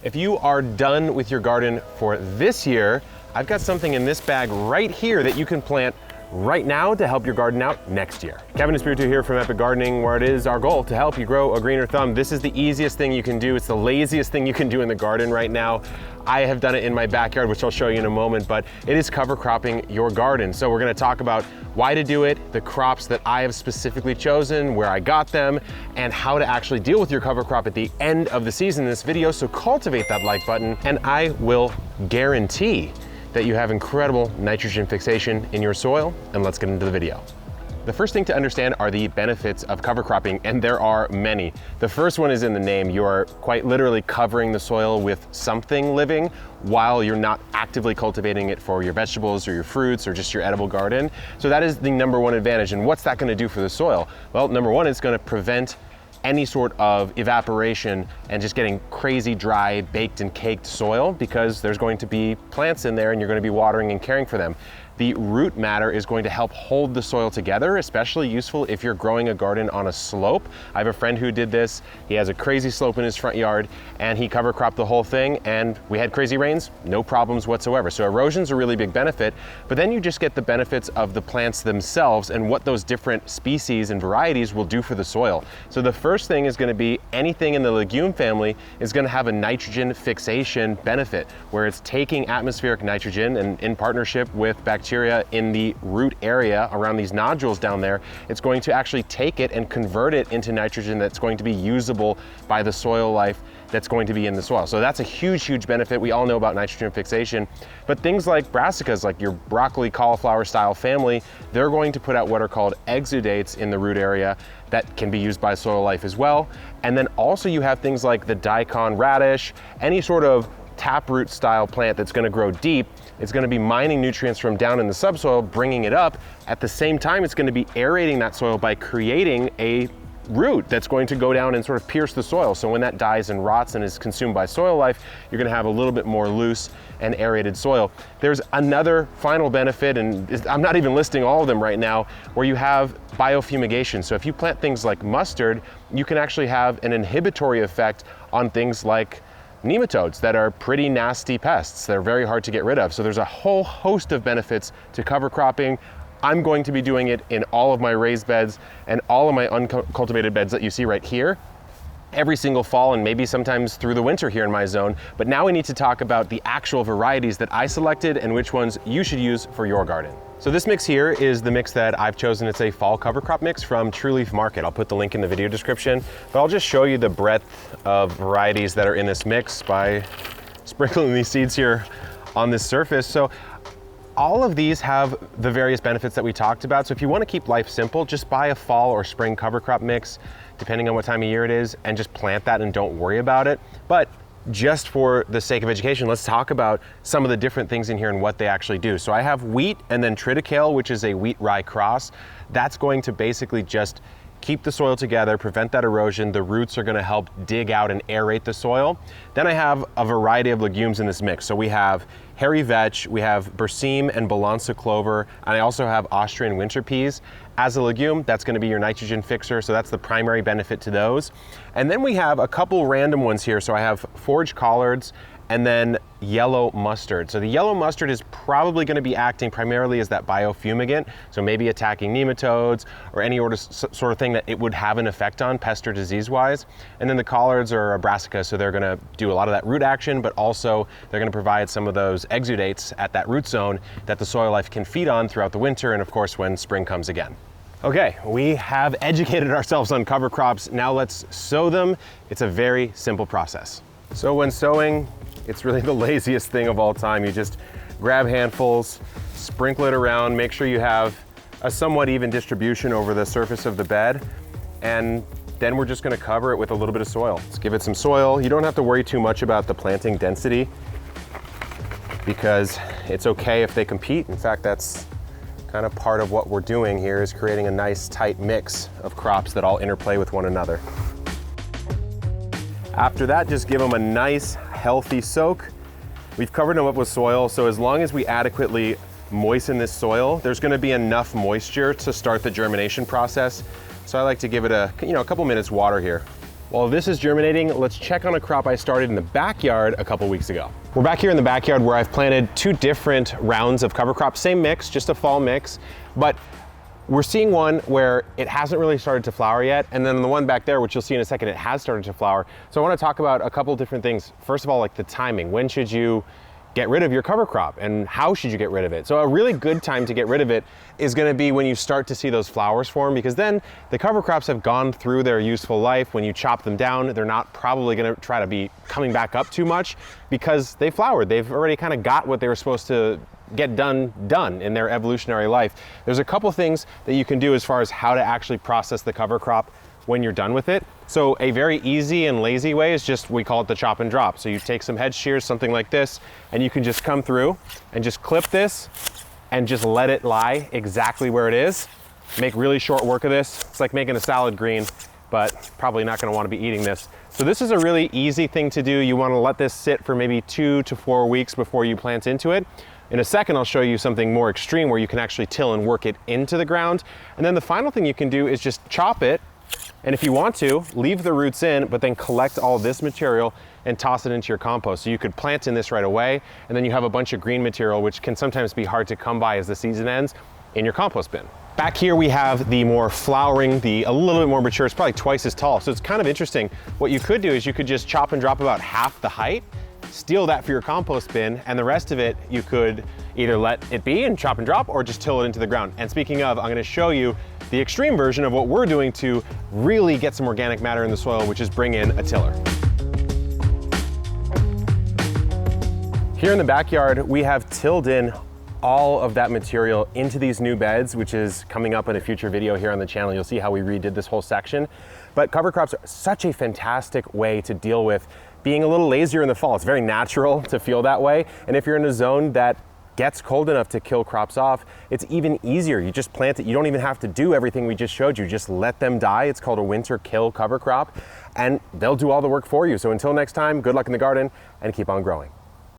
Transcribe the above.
If you are done with your garden for this year, I've got something in this bag right here that you can plant right now to help your garden out next year. Kevin Espiritu here from Epic Gardening, where it is our goal to help you grow a greener thumb. This is the easiest thing you can do. It's the laziest thing you can do in the garden right now. I have done it in my backyard, which I'll show you in a moment, but it is cover cropping your garden. So we're gonna talk about why to do it, the crops that I have specifically chosen, where I got them, and how to actually deal with your cover crop at the end of the season in this video. So cultivate that like button, and I will guarantee that you have incredible nitrogen fixation in your soil, and let's get into the video. The first thing to understand are the benefits of cover cropping, and there are many. The first one is in the name. You are quite literally covering the soil with something living while you're not actively cultivating it for your vegetables or your fruits or just your edible garden. So that is the number one advantage. And what's that gonna do for the soil? Well, number one, it's gonna prevent any sort of evaporation and just getting crazy dry, baked and caked soil, because there's going to be plants in there and you're going to be watering and caring for them. The root matter is going to help hold the soil together, especially useful if you're growing a garden on a slope. I have a friend who did this. He has a crazy slope in his front yard and he cover cropped the whole thing, and we had crazy rains, no problems whatsoever. So erosion's a really big benefit, but then you just get the benefits of the plants themselves and what those different species and varieties will do for the soil. So the first thing is going to be anything in the legume family is going to have a nitrogen fixation benefit, where it's taking atmospheric nitrogen and in partnership with bacteria in the root area around these nodules down there, it's going to actually take it and convert it into nitrogen that's going to be usable by the soil life that's going to be in the soil. So that's a huge, huge benefit. We all know about nitrogen fixation, but things like brassicas, like your broccoli, cauliflower style family, they're going to put out what are called exudates in the root area that can be used by soil life as well. And then also you have things like the daikon radish, any sort of taproot style plant that's going to grow deep. It's going to be mining nutrients from down in the subsoil, bringing it up. At the same time, it's going to be aerating that soil by creating a root that's going to go down and sort of pierce the soil. So when that dies and rots and is consumed by soil life, you're going to have a little bit more loose and aerated soil. There's another final benefit, and I'm not even listing all of them right now, where you have biofumigation. So if you plant things like mustard, you can actually have an inhibitory effect on things like nematodes that are pretty nasty pests. They're very hard to get rid of. So there's a whole host of benefits to cover cropping. I'm going to be doing it in all of my raised beds and all of my uncultivated beds that you see right here every single fall, and maybe sometimes through the winter here in my zone. But now we need to talk about the actual varieties that I selected and which ones you should use for your garden. So this mix here is the mix that I've chosen. It's a fall cover crop mix from True Leaf Market. I'll put the link in the video description, but I'll just show you the breadth of varieties that are in this mix by sprinkling these seeds here on this surface. So all of these have the various benefits that we talked about. So if you want to keep life simple, just buy a fall or spring cover crop mix, depending on what time of year it is, and just plant that and don't worry about it. But just for the sake of education, let's talk about some of the different things in here and what they actually do. So I have wheat and then triticale, which is a wheat rye cross. That's going to basically just keep the soil together, prevent that erosion. The roots are going to help dig out and aerate the soil. Then I have a variety of legumes in this mix. So we have hairy vetch, we have berseem and balansa clover, and I also have Austrian winter peas. As a legume, that's going to be your nitrogen fixer, so that's the primary benefit to those. And then we have a couple random ones here. So I have forage collards and then yellow mustard. So the yellow mustard is probably going to be acting primarily as that biofumigant, so maybe attacking nematodes or any sort of thing that it would have an effect on pest or disease wise. And then the collards are a brassica, so they're going to do a lot of that root action, but also they're going to provide some of those exudates at that root zone that the soil life can feed on throughout the winter and of course when spring comes again. Okay, we have educated ourselves on cover crops. Now let's sow them. It's a very simple process. So when sowing, it's really the laziest thing of all time. You just grab handfuls, sprinkle it around, make sure you have a somewhat even distribution over the surface of the bed, and then we're just gonna cover it with a little bit of soil. Let's give it some soil. You don't have to worry too much about the planting density because it's okay if they compete. In fact, that's kind of part of what we're doing here, is creating a nice tight mix of crops that all interplay with one another. After that, just give them a nice healthy soak. We've covered them up with soil, so as long as we adequately moisten this soil, there's going to be enough moisture to start the germination process. So I like to give it a couple minutes water here. While this is germinating, let's check on a crop I started in the backyard a couple weeks ago. We're back here in the backyard where I've planted 2 different rounds of cover crop, same mix, just a fall mix, but we're seeing one where it hasn't really started to flower yet, and then the one back there, which you'll see in a second, it has started to flower. So I want to talk about a couple different things. First of all, like the timing. When should you get rid of your cover crop and how should you get rid of it? So a really good time to get rid of it is going to be when you start to see those flowers form, because then the cover crops have gone through their useful life. When you chop them down, they're not probably going to try to be coming back up too much because they flowered. They've already kind of got what they were supposed to get done in their evolutionary life. There's a couple things that you can do as far as how to actually process the cover crop when you're done with it. So a very easy and lazy way is just, we call it the chop and drop. So you take some hedge shears, something like this, and you can just come through and just clip this and just let it lie exactly where it is. Make really short work of this. It's like making a salad green, but probably not gonna wanna be eating this. So this is a really easy thing to do. You wanna let this sit for maybe 2 to 4 weeks before you plant into it. In a second, I'll show you something more extreme where you can actually till and work it into the ground. And then the final thing you can do is just chop it. And if you want to, leave the roots in, but then collect all this material and toss it into your compost. So you could plant in this right away, and then you have a bunch of green material, which can sometimes be hard to come by as the season ends, in your compost bin. Back here we have the more flowering, a little bit more mature, it's probably twice as tall. So it's kind of interesting. What you could do is you could just chop and drop about half the height, steal that for your compost bin, and the rest of it you could either let it be and chop and drop or just till it into the ground. And speaking of, I'm gonna show you the extreme version of what we're doing to really get some organic matter in the soil, which is bring in a tiller. Here in the backyard, we have tilled in all of that material into these new beds, which is coming up in a future video here on the channel. You'll see how we redid this whole section. But cover crops are such a fantastic way to deal with being a little lazier in the fall. It's very natural to feel that way. And if you're in a zone that gets cold enough to kill crops off, it's even easier. You just plant it. You don't even have to do everything we just showed you. Just let them die. It's called a winter kill cover crop, and they'll do all the work for you. So until next time, good luck in the garden and keep on growing.